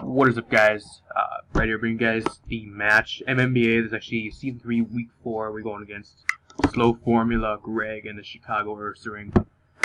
What is up, guys? Right here bringing you guys the match. MMBA, this is actually Season 3, Week 4. We're going against Slow Formula, Greg, and the Chicago Ursaring.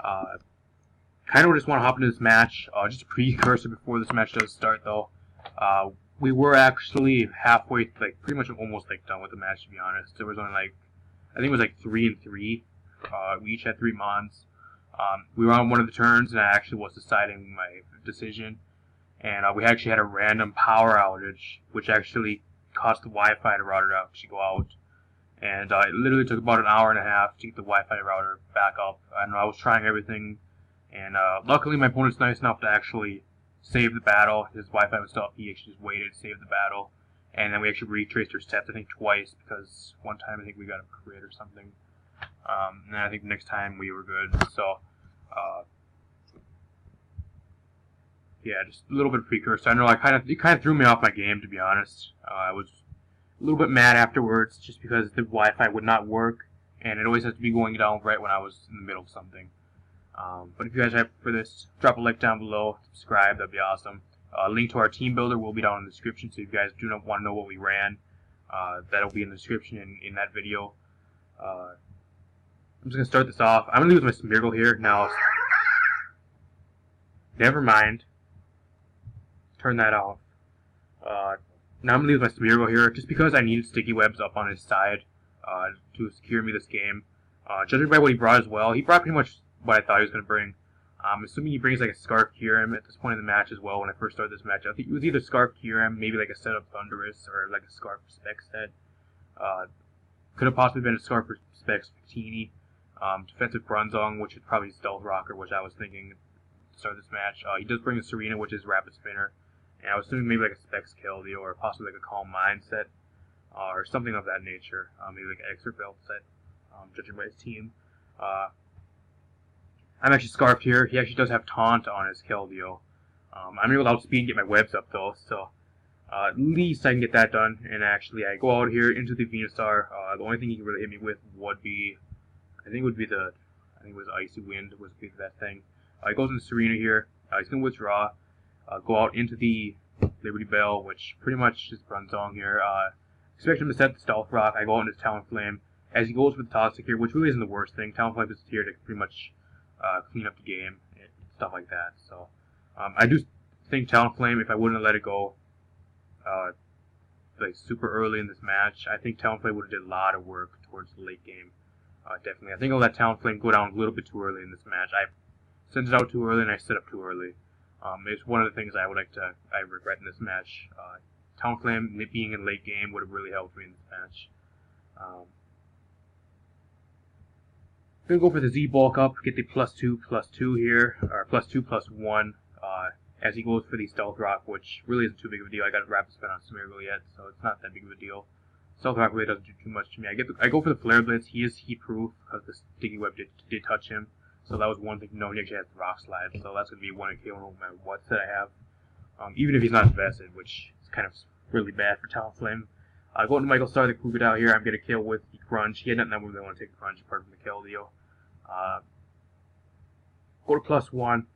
Kind of just want to hop into this match. Just a precursor before this match does start, though. We were actually halfway, pretty much almost done with the match, to be honest. There was only I think it was 3 and 3. We each had 3 mons. We were on one of the turns, and I actually was deciding my decision. And we actually had a random power outage, which actually caused the Wi-Fi router to actually go out. And it literally took about an hour and a half to get the Wi-Fi router back up. And I was trying everything, and luckily my opponent's nice enough to actually save the battle. His Wi-Fi was still up. He actually just waited, saved the battle, and then we actually retraced our steps, I think twice, because one time I think we got a crit or something. And then I think next time we were good. So yeah, just a little bit of precursor. I know it kind of threw me off my game, to be honest. I was a little bit mad afterwards, just because the Wi-Fi would not work, and it always has to be going down right when I was in the middle of something. But if you guys are happy for this, drop a like down below, subscribe, that'd be awesome. Link to our team builder will be down in the description, so if you guys do not want to know what we ran, that'll be in the description in that video. I'm just going to start this off. I'm going to leave with my Smeargle here. Now, never mind. Turn that off. Now I'm going to leave my Smeargle here, just because I needed sticky webs up on his side to secure me this game. Judging by what he brought as well, he brought pretty much what I thought he was going to bring. I'm assuming he brings a Scarf Kyurem at this point in the match as well. When I first started this match, I think it was either Scarf Kyurem, maybe a set of Thundurus, or a Scarf Specs set. Could have possibly been a Scarf Specs Teeny. Defensive Bronzong, which is probably Stealth Rocker, which I was thinking to start this match. He does bring a Serena, which is Rapid Spinner. And I was assuming maybe a Specs Keldeo, or possibly a Calm Mind set, or something of that nature. Maybe an Extra Belt set, judging by his team. I'm actually Scarfed here. He actually does have Taunt on his Keldeo. I'm able to outspeed and get my webs up, though, so at least I can get that done. And actually, I go out here into the Venusaur. The only thing he can really hit me with would be, I think it was Icy Wind was that thing. He goes into Serena here. He's going to withdraw. Go out into the Liberty Bell, which pretty much is Bronzong here. Expect him to set the Stealth Rock. I go out into Talonflame. As he goes for the Toxic here, which really isn't the worst thing. Talonflame is here to pretty much clean up the game and stuff like that. So I do think Talonflame, if I wouldn't have let it go super early in this match, I think Talonflame would have did a lot of work towards the late game. Definitely. I think I'll let Talonflame go down a little bit too early in this match. I sent it out too early and I set up too early. It's one of the things I regret in this match. Talonflame being in late game would have really helped me in this match. I'm going to go for the Z bulk up, get the +2/+2 here, or +2/+1, as he goes for the Stealth Rock, which really isn't too big of a deal. I got a Rapid Spin on Smeargle yet, so it's not that big of a deal. Stealth Rock really doesn't do too much to me. I go for the Flare Blitz. He is heat proof because the Sticky Web did touch him, so that was one thing to know. He actually has the Rock Slide, so that's going to be 1 KO no matter what set I have, even if he's not invested, which is kind of really bad for Talonflame. Go into Michael Star, the Krookodile here. I'm going to kill with the Crunch. He had nothing that would really want to take the Crunch apart from the Keldeo. Go to +1.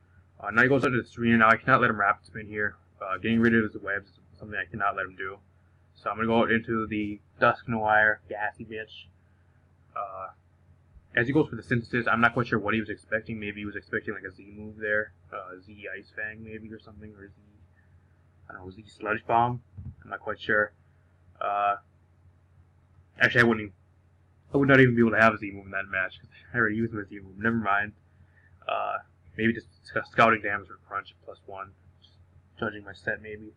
Now he goes under the Serena. Now I cannot let him Rapid Spin here. Getting rid of his webs is something I cannot let him do. So I'm going to go out into the Dusknoir, gassy bitch. As he goes for the Synthesis, I'm not quite sure what he was expecting. Maybe he was expecting a Z move there. Z Ice Fang maybe or something. Or Z, I don't know, Z Sludge Bomb. I'm not quite sure. Actually, I would not even be able to have a Z move in that match because I already used my Z move. Never mind. Maybe just scouting damage for Crunch at +1. Just judging my set, maybe.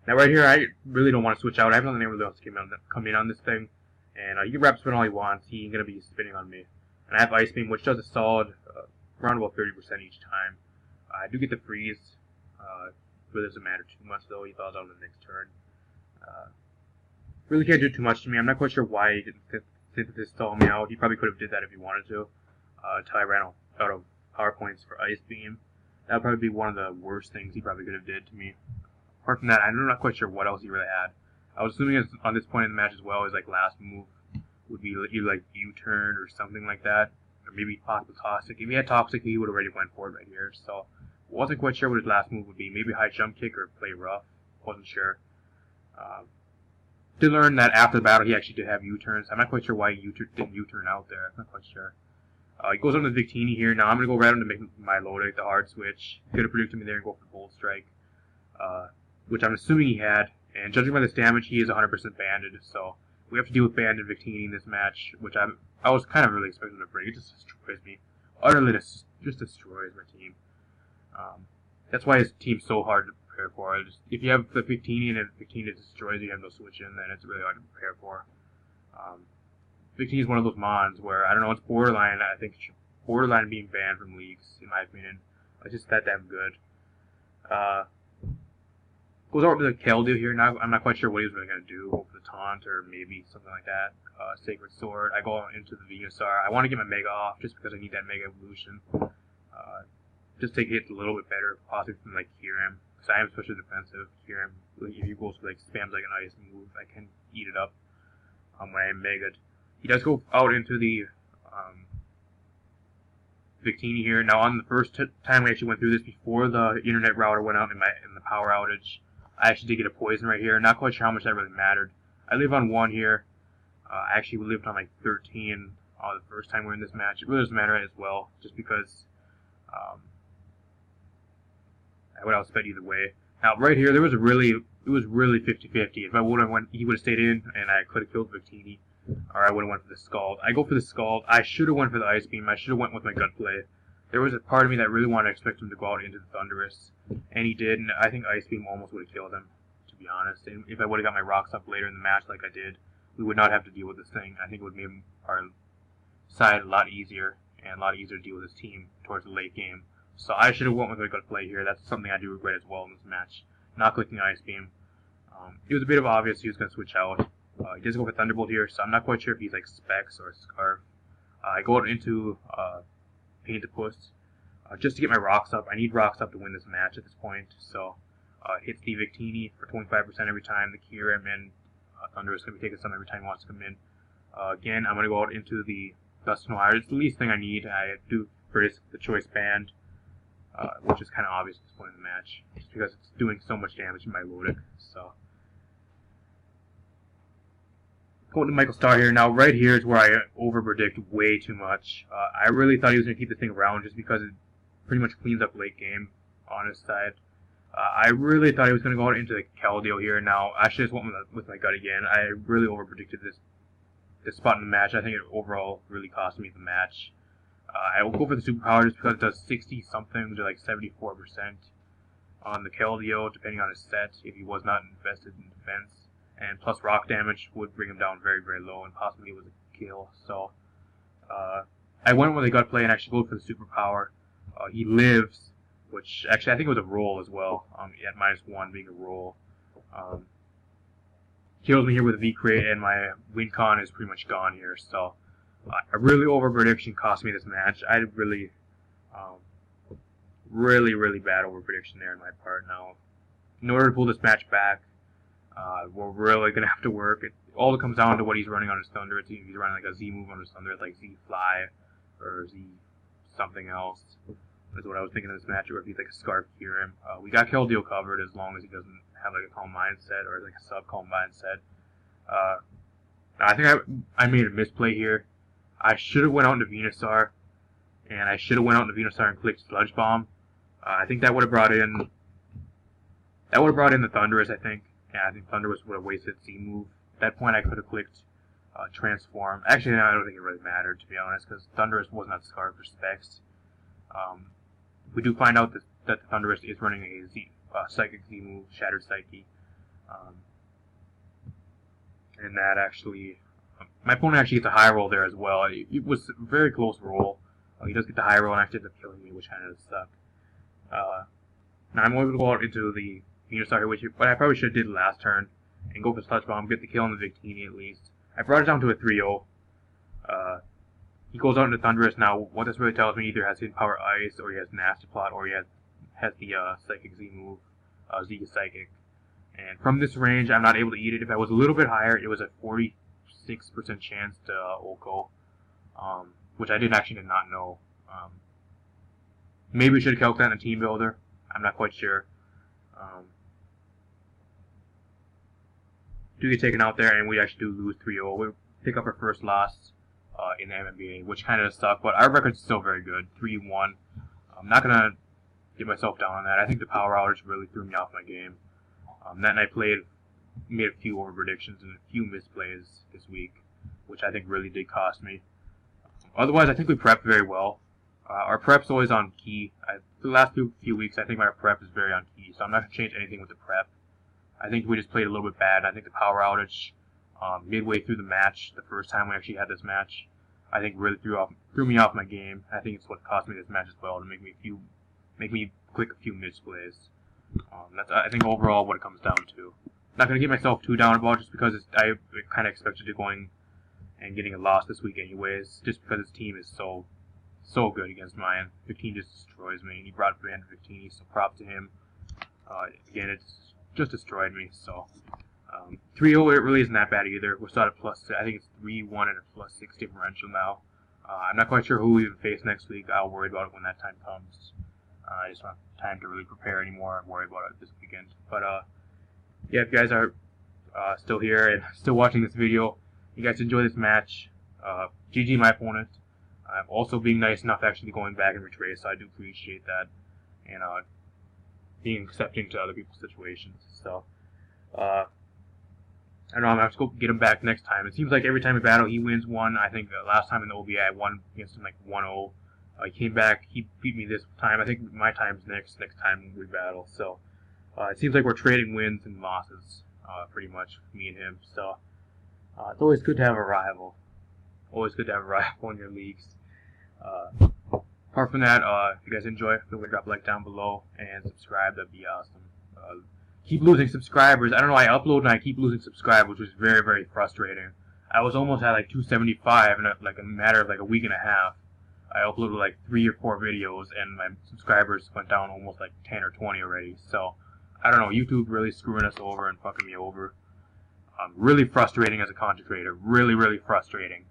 Now right here, I really don't want to switch out. I have nothing really else to come in on this thing. And he can Rapid Spin all he wants. He ain't going to be spinning on me. And I have Ice Beam, which does a solid around about 30% each time. I do get the Freeze. Really doesn't matter too much, though. He thaws out on the next turn. Really can't do too much to me. I'm not quite sure why he didn't Synthesis stall me out. He probably could have did that if he wanted to. Until I ran out of power points for Ice Beam. That would probably be one of the worst things he probably could have did to me. Apart from that, I'm not quite sure what else he really had. I was assuming on this point in the match as well, his last move would be either U-turn or something like that. Or maybe possible Toxic. If he had Toxic, he would have already went for it right here. So Wasn't quite sure what his last move would be. Maybe high jump kick or play rough. Wasn't sure. Did learn that after the battle he actually did have U-turns. I'm not quite sure why he didn't U-turn out there. I'm not quite sure. He goes on to Victini here. Now I'm going to go right on to make my loaded, the hard switch. Could have predicted me there and go for Bolt Strike. Which I'm assuming he had. And judging by this damage, he is 100% banded. So we have to deal with banded Victini in this match, which I was kind of really expecting to break. It just destroys me. Utterly just destroys my team. That's why his team's so hard to prepare for. If you have the Victini and Victini destroys you have no switch in, then it's really hard to prepare for. Victini is one of those mons where, I don't know, it's borderline. I think it's borderline being banned from leagues, in my opinion. It's just that damn good. Goes over to the Keldeo here. Now I'm not quite sure what he's really going to do. Go for the taunt or maybe something like that. Sacred Sword. I go into the Venusaur. I want to get my Mega off just because I need that Mega Evolution. Just to get a little bit better, possibly from like Kyurem. Because I am especially defensive. Kyurem, if he goes for like spams like an ice move, I can eat it up when I am Mega'd. He does go out into the Victini here. Now on the first time we actually went through this before the internet router went out in the power outage, I actually did get a poison right here. Not quite sure how much that really mattered. I live on 1 here. Actually, we lived on like 13 the first time we were in this match. It really doesn't matter as well, just because I would outspend either way. Now right here, it was really 50-50. If I would have went, he would have stayed in, and I could have killed Victini, or I would have went for the Scald. I go for the Scald. I should have went for the Ice Beam. I should have went with my gut play. There was a part of me that really wanted to expect him to go out into the Thunderous, and he did, and I think Ice Beam almost would have killed him, to be honest. And if I would have got my rocks up later in the match like I did, we would not have to deal with this thing. I think it would make our side a lot easier, and a lot easier to deal with his team towards the late game. So I should have went with my gut play here. That's something I do regret as well in this match. Not clicking Ice Beam. It was a bit of obvious he was going to switch out. He does go for Thunderbolt here, so I'm not quite sure if he's like Specs or Scarf. I go out into Paint-a-Puss just to get my rocks up. I need rocks up to win this match at this point. So hits the Victini for 25% every time. The Kyurem and Thunder is going to be taking some every time he wants to come in. Again, I'm going to go out into the Dust and Wire. It's the least thing I need. I do produce the Choice Band, which is kind of obvious at this point in the match, just because it's doing so much damage in my Lodic. So going to Michael Starr here. Now, right here is where I over-predict way too much. I really thought he was going to keep this thing around just because it pretty much cleans up late game on his side. I really thought he was going to go out into the Keldeo here. Now, I should just went with my gut again. I really over-predicted this spot in the match. I think it overall really cost me the match. I will go for the Superpower just because it does 60-something to like 74% on the Keldeo, depending on his set, if he was not invested in defense. And plus rock damage would bring him down very, very low, and possibly it was a kill. So I went with a gut play and actually go for the Superpower. He lives, which actually I think it was a roll as well, at -1 being a roll. Kills me here with a V-Crate, and my win con is pretty much gone here. So a really over-prediction cost me this match. I really, really bad over-prediction there on my part. Now, in order to pull this match back, we're really going to have to work. It all comes down to what he's running on his Thunder. If he's running like a Z move on his Thunder, like Z Fly or Z something else. That's what I was thinking of this match. Or if he's like a Scarf Kyurem. We got Keldeo covered as long as he doesn't have like a Calm Mindset or like a sub-Calm Mindset. I think I made a misplay here. I should have went out into Venusaur, and I should have went out into Venusaur and clicked Sludge Bomb. I think that would have brought in the Thunderous, I think. Yeah, I think Thunderous would have wasted Z move. At that point, I could have clicked Transform. Actually, no, I don't think it really mattered, to be honest, because Thunderous was not Scarf or Specs. We do find out that the Thunderous is running a Psychic Z move, Shattered Psyche. And that actually... my opponent actually gets a high roll there as well. It was a very close roll. He does get the high roll and actually ends up killing me, which kind of sucked. Now I'm able to go out into the Venusaur here, which I probably should have did last turn, and go for Sludge Bomb, get the kill on the Victini at least. I brought it down to a 3-0. He goes out into Thunderous. Now, what this really tells me, either has Hidden Power Ice, or he has Nasty Plot, or he has the Psychic Z move, Z Psychic. And from this range, I'm not able to eat it. If I was a little bit higher, it was a 46% chance to Oko, which I actually did not know. Maybe we should have calculated that in a team builder. I'm not quite sure. Do get taken out there, and we actually do lose 3-0. We pick up our first loss in the MMBA, which kind of sucked, but our record's still very good, 3-1. I'm not gonna get myself down on that. I think the power outage really threw me off my game. That night made a few over predictions and a few misplays this week, which I think really did cost me. Otherwise, I think we prepped very well. Our prep's always on key. For the last few weeks, I think my prep is very on key, so I'm not going to change anything with the prep. I think we just played a little bit bad. I think the power outage midway through the match, the first time we actually had this match, I think really threw me off my game. I think it's what cost me this match as well, to make me click a few misplays. That's, I think, overall what it comes down to. Not going to get myself too down about it, just because I kind of expected to going and getting a loss this week anyways, just because his team is so good against mine. 15 just destroys me, and he brought up 15, so props to him. Again, it's just destroyed me, so 3-0, it really isn't that bad either. We're still at a I think it's 3-1 and a +6 differential now. I'm not quite sure who we even face next week. I'll worry about it when that time comes. I just don't have time to really prepare anymore and worry about it this weekend. But yeah, if you guys are still here and still watching this video, you guys enjoy this match. GG my opponent. I'm also being nice enough actually going back and retrace, so I do appreciate that. And being accepting to other people's situations. So I don't know, I'm going to have to go get him back next time. It seems like every time we battle, he wins one. I think last time in the OBI, I won against him like 1-0. He came back, he beat me this time. I think my time's next time we battle. So it seems like we're trading wins and losses, pretty much, me and him. So it's always good to have a rival. Always good to have a rival in your leagues. Apart from that, if you guys enjoy, feel free to drop a like down below and subscribe. That'd be awesome. Keep losing subscribers. I don't know, I upload and I keep losing subscribers, which is very, very frustrating. I was almost at like 275 in a matter of like a week and a half. I uploaded like 3 or 4 videos, and my subscribers went down almost like 10 or 20 already. So I don't know, YouTube really screwing us over and fucking me over. Really frustrating as a content creator. Really, really frustrating.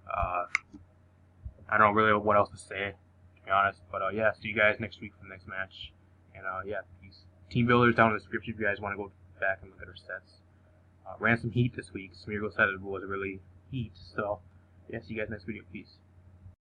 I don't know really what else to say, to be honest. But yeah, see you guys next week for the next match. And yeah, peace. Team builders down in the description if you guys want to go back and look at our sets. Ran some heat this week. Smeargle said it was really heat. So yeah, see you guys next video. Peace.